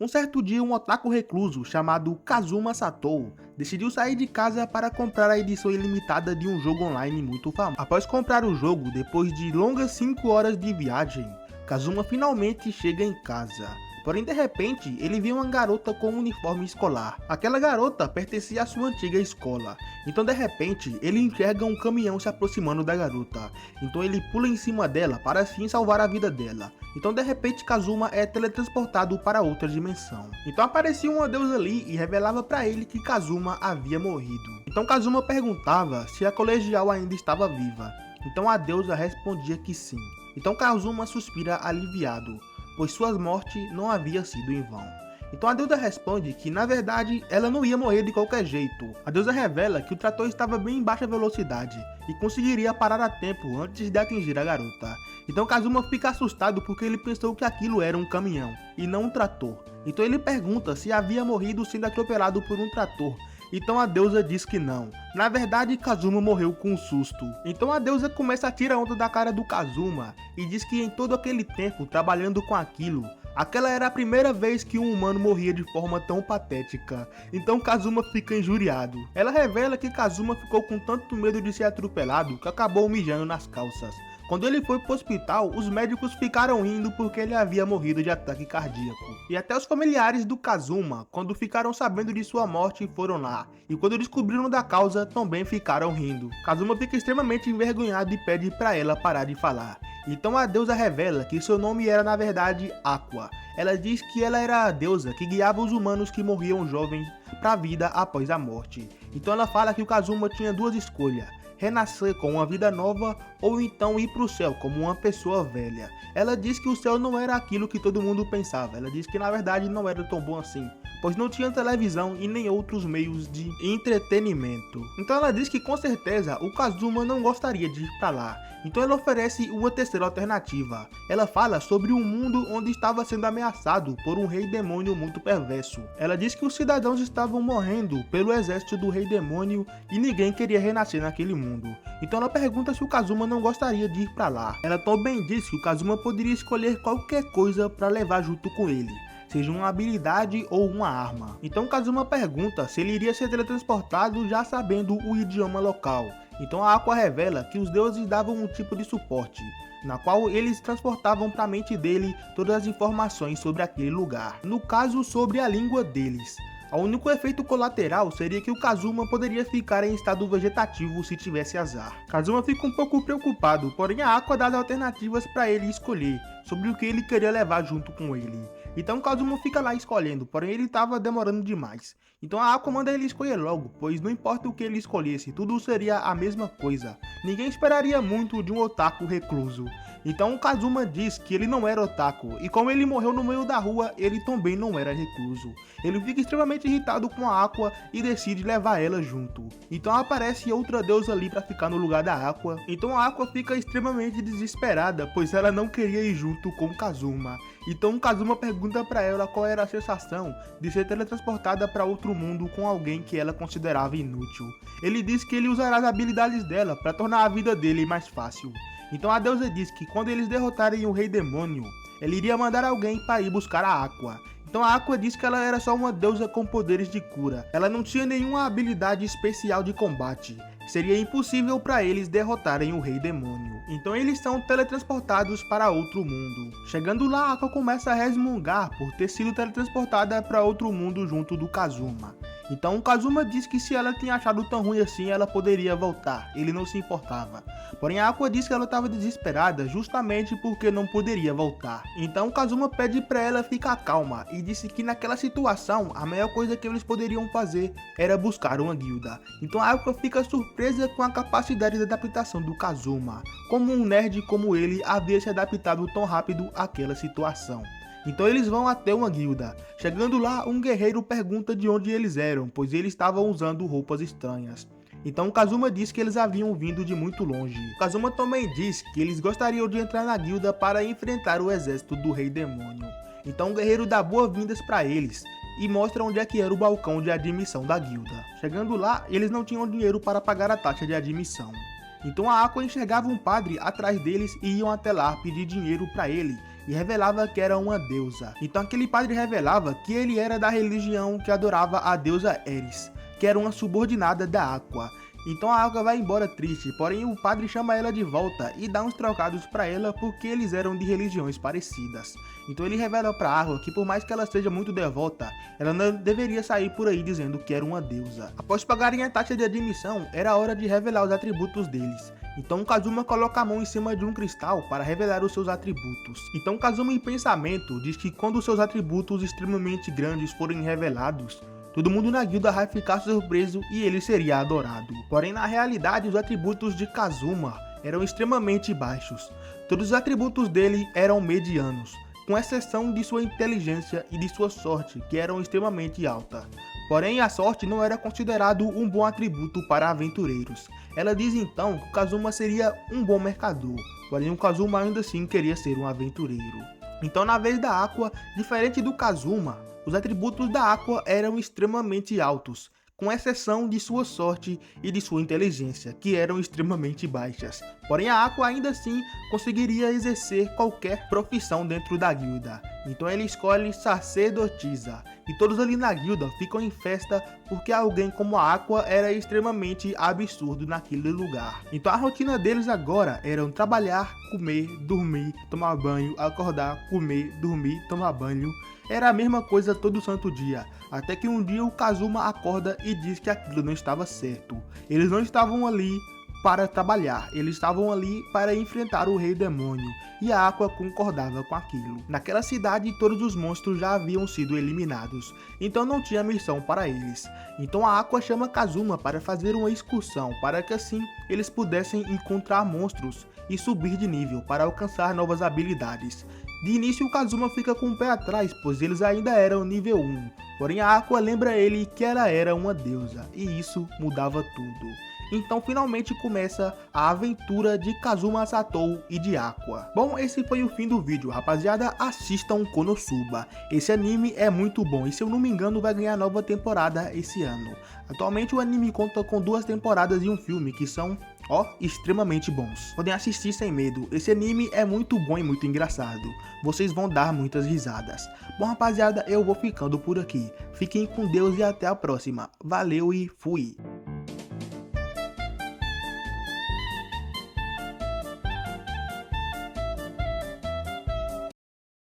Um certo dia, um otaku recluso chamado Kazuma Satou decidiu sair de casa para comprar a edição ilimitada de um jogo online muito famoso. Após comprar o jogo, depois de longas 5 horas de viagem, Kazuma finalmente chega em casa. Porém, de repente, ele vê uma garota com um uniforme escolar. Aquela garota pertencia à sua antiga escola. Então, de repente, ele enxerga um caminhão se aproximando da garota. Então, ele pula em cima dela para assim salvar a vida dela. Então, de repente, Kazuma é teletransportado para outra dimensão. Então, aparecia uma deusa ali e revelava para ele que Kazuma havia morrido. Então, Kazuma perguntava se a colegial ainda estava viva. Então, a deusa respondia que sim. Então, Kazuma suspira aliviado, pois sua morte não havia sido em vão. Então a deusa responde que, na verdade, ela não ia morrer de qualquer jeito. A deusa revela que o trator estava bem em baixa velocidade e conseguiria parar a tempo antes de atingir a garota. Então Kazuma fica assustado porque ele pensou que aquilo era um caminhão e não um trator. Então ele pergunta se havia morrido sendo atropelado por um trator. Então a deusa diz que não. Na verdade, Kazuma morreu com um susto. Então a deusa começa a tirar onda da cara do Kazuma e diz que em todo aquele tempo trabalhando com aquilo, aquela era a primeira vez que um humano morria de forma tão patética. Então Kazuma fica injuriado. Ela revela que Kazuma ficou com tanto medo de ser atropelado que acabou mijando nas calças. Quando ele foi pro hospital, os médicos ficaram rindo porque ele havia morrido de ataque cardíaco. E até os familiares do Kazuma, quando ficaram sabendo de sua morte, foram lá. E quando descobriram da causa, também ficaram rindo. Kazuma fica extremamente envergonhado e pede para ela parar de falar. Então a deusa revela que seu nome era na verdade Aqua. Ela diz que ela era a deusa que guiava os humanos que morriam jovens para a vida após a morte. Então ela fala que o Kazuma tinha duas escolhas: renascer com uma vida nova ou então ir para o céu como uma pessoa velha. Ela diz que o céu não era aquilo que todo mundo pensava. Ela diz que na verdade não era tão bom assim, pois não tinha televisão e nem outros meios de entretenimento. Então ela diz que com certeza o Kazuma não gostaria de ir para lá. Então ela oferece uma terceira alternativa. Ela fala sobre um mundo onde estava sendo ameaçado por um rei demônio muito perverso. Ela diz que os cidadãos estavam morrendo pelo exército do rei demônio e ninguém queria renascer naquele mundo. Então ela pergunta se o Kazuma não gostaria de ir para lá. Ela também diz que o Kazuma poderia escolher qualquer coisa para levar junto com ele, seja uma habilidade ou uma arma. Então Kazuma pergunta se ele iria ser teletransportado já sabendo o idioma local. Então a Aqua revela que os deuses davam um tipo de suporte, na qual eles transportavam para a mente dele todas as informações sobre aquele lugar, no caso sobre a língua deles. O único efeito colateral seria que o Kazuma poderia ficar em estado vegetativo se tivesse azar. Kazuma fica um pouco preocupado, porém a Aqua dá alternativas para ele escolher sobre o que ele queria levar junto com ele. Então Kazuma fica lá escolhendo, porém ele estava demorando demais. Então a Aqua manda ele escolher logo, pois não importa o que ele escolhesse, tudo seria a mesma coisa. Ninguém esperaria muito de um otaku recluso. Então o Kazuma diz que ele não era otaku, e como ele morreu no meio da rua, ele também não era recluso. Ele fica extremamente irritado com a Aqua e decide levar ela junto. Então aparece outra deusa ali para ficar no lugar da Aqua. Então a Aqua fica extremamente desesperada, pois ela não queria ir junto com Kazuma. Então Kazuma pergunta para ela qual era a sensação de ser teletransportada para outro mundo com alguém que ela considerava inútil. Ele diz que ele usará as habilidades dela para tornar a vida dele mais fácil. Então a deusa diz que quando eles derrotarem o rei demônio, ele iria mandar alguém para ir buscar a Aqua. Então a Aqua diz que ela era só uma deusa com poderes de cura. Ela não tinha nenhuma habilidade especial de combate. Seria impossível para eles derrotarem o rei demônio. Então eles são teletransportados para outro mundo. Chegando lá, a Aqua começa a resmungar por ter sido teletransportada para outro mundo junto do Kazuma. Então o Kazuma diz que se ela tinha achado tão ruim assim, ela poderia voltar, ele não se importava. Porém a Aqua diz que ela estava desesperada justamente porque não poderia voltar. Então o Kazuma pede para ela ficar calma e disse que naquela situação a melhor coisa que eles poderiam fazer era buscar uma guilda. Então a Aqua fica surpresa com a capacidade de adaptação do Kazuma, como um nerd como ele havia se adaptado tão rápido àquela situação. Então eles vão até uma guilda. Chegando lá, um guerreiro pergunta de onde eles eram, pois eles estavam usando roupas estranhas. Então Kazuma diz que eles haviam vindo de muito longe. Kazuma também diz que eles gostariam de entrar na guilda para enfrentar o exército do rei demônio. Então o guerreiro dá boas-vindas para eles e mostra onde é que era o balcão de admissão da guilda. Chegando lá, eles não tinham dinheiro para pagar a taxa de admissão. Então a Aqua enxergava um padre atrás deles e iam até lá pedir dinheiro para ele. e revelava que era uma deusa. Então aquele padre revelava que ele era da religião que adorava a deusa Eris, que era uma subordinada da Aqua. Então a Aqua vai embora triste, porém o padre chama ela de volta e dá uns trocados para ela porque eles eram de religiões parecidas. Então ele revela para Aqua que por mais que ela seja muito devota, ela não deveria sair por aí dizendo que era uma deusa. Após pagarem a taxa de admissão, era hora de revelar os atributos deles. Então Kazuma coloca a mão em cima de um cristal para revelar os seus atributos. Então Kazuma em pensamento diz que quando seus atributos extremamente grandes forem revelados, todo mundo na guilda vai ficar surpreso e ele seria adorado. Porém, na realidade, os atributos de Kazuma eram extremamente baixos. Todos os atributos dele eram medianos, com exceção de sua inteligência e de sua sorte, que eram extremamente alta. Porém, a sorte não era considerado um bom atributo para aventureiros. Ela diz então que o Kazuma seria um bom mercador, porém o Kazuma ainda assim queria ser um aventureiro. Então, na vez da Aqua, diferente do Kazuma, os atributos da Aqua eram extremamente altos, com exceção de sua sorte e de sua inteligência, que eram extremamente baixas. Porém, a Aqua ainda assim conseguiria exercer qualquer profissão dentro da guilda. Então ele escolhe sacerdotisa, e todos ali na guilda ficam em festa porque alguém como a Aqua era extremamente absurdo naquele lugar. Então a rotina deles agora era trabalhar, comer, dormir, tomar banho, acordar, comer, dormir, tomar banho. Era a mesma coisa todo santo dia, até que um dia o Kazuma acorda e diz que aquilo não estava certo. Eles não estavam ali para trabalhar, eles estavam ali para enfrentar o Rei Demônio, e a Aqua concordava com aquilo. Naquela cidade todos os monstros já haviam sido eliminados, então não tinha missão para eles. Então a Aqua chama Kazuma para fazer uma excursão, para que assim eles pudessem encontrar monstros e subir de nível para alcançar novas habilidades. De início o Kazuma fica com o pé atrás, pois eles ainda eram nível 1, porém a Aqua lembra ele que ela era uma deusa, e isso mudava tudo. Então finalmente começa a aventura de Kazuma Satou e de Aqua. Bom, esse foi o fim do vídeo, rapaziada, assistam Konosuba. Esse anime é muito bom e se eu não me engano vai ganhar nova temporada esse ano. Atualmente o anime conta com 2 temporadas e um filme que são extremamente bons. Podem assistir sem medo, esse anime é muito bom e muito engraçado. Vocês vão dar muitas risadas. Bom rapaziada, eu vou ficando por aqui. Fiquem com Deus e até a próxima. Valeu e fui!